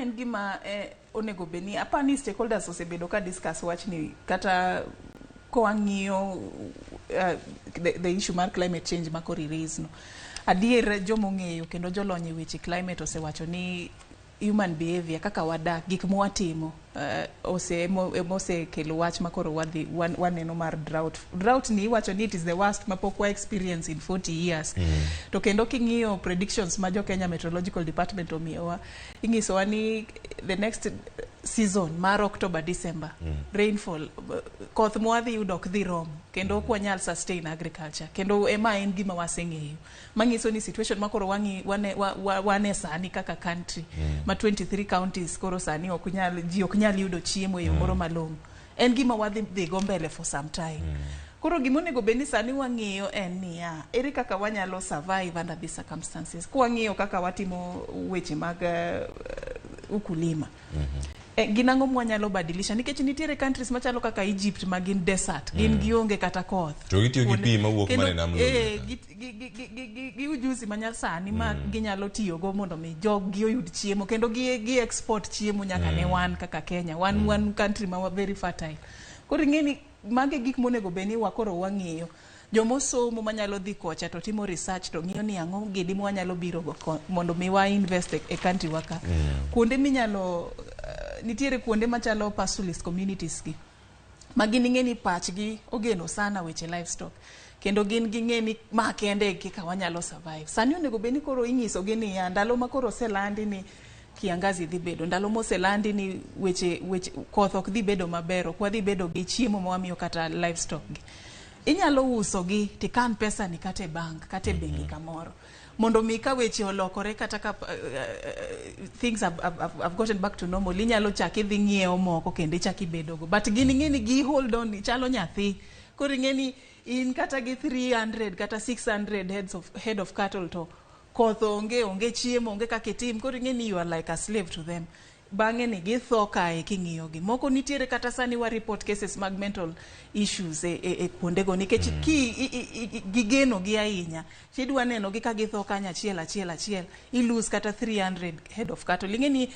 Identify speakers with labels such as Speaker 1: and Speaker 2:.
Speaker 1: en gima onego beni apani stakeholders osebedo ka discuss wachni kata koang'iyo the issue mar climate change makori raise no. Adier jomong'eyo kendo jolony e weche climate osewacho ni human behavior kaka wadak gik mwatimo ose kelo wach makoro waneno mar drought ni wacho ni it is the worst mapok wa experience in 40 years to kendo king'iyo predictions ma jo Kenya Meteorological Department omiyowa ing'isowa ni the next season mar October December rainfall koth mwadhi yudo ok dhi rom kendo ok wanyal sustain agriculture kendo ema en gima waseng'eyo mangiso ni situation makoro wane sani kaka country ma 23 counties koro sani ok nyal yudo chiemo e moro malong'o en gima wadhi go mbele for some time koro gimonego beni sani wang'iyo en niya ere kaka wanyalo survive under these circumstances kwang'iyo kaka watimo weche mag ukulima ginango mwanyalo badilisha nikech nitiere countries machalo kaka Egypt magin desert gin gionge kata koth
Speaker 2: to gitiyo gi pi mawuok mane nam
Speaker 1: gi ujuzi manyasani ma ginyalo tiyo go mondo mi jog oyud chiemo kendo gi export chiemo nyaka ne wan kaka Kenya one country ma very fertile koro ng'eni mage gik monego beni wakoro wang'iyo jomosomo manyalo dhi kocha to timo research to ng'iyo ni ang'o gidi mwanyalo biro go mondo mi wa invest e country waka kuonde minyalo nitiere kuonde machalo pastoralist communities gi magin ng'eni pachgi ogeno sana weche livestock kendo gin ging'eni ma kende kika wanyalo survive sani onego beni koro ing'iso gi ni ndalo makoro selandi ni kiangazi dhi bedo ndalo moselandi ni weche koth ok dhi bedo maber ok wadhi bedo gi chiemo mawamiyo kata livestock gi inyalo uso gi tikan pesa ni kate bank kate bengi kamoro mondo mi ka weche olokore kata ka things have gotten back to normal inyalo chaki dhi ng'iewo moko kendo chaki bedo go but gini ng'eni gi hold on chalo nyathi koro ng'eni in kata gi 300 kata 600 head of cattle to koth onge chiemo onge kaka tim koro ng'eni you are like a slave to them bang'e ni githo kae king'iyo gi moko nitiere kata sani wa report cases mag mental issues e kuonde go nikech gigeno gi ahinya chidwa neno gi ka githo kanya achiel you lose kata 300 head of cattle ing'eni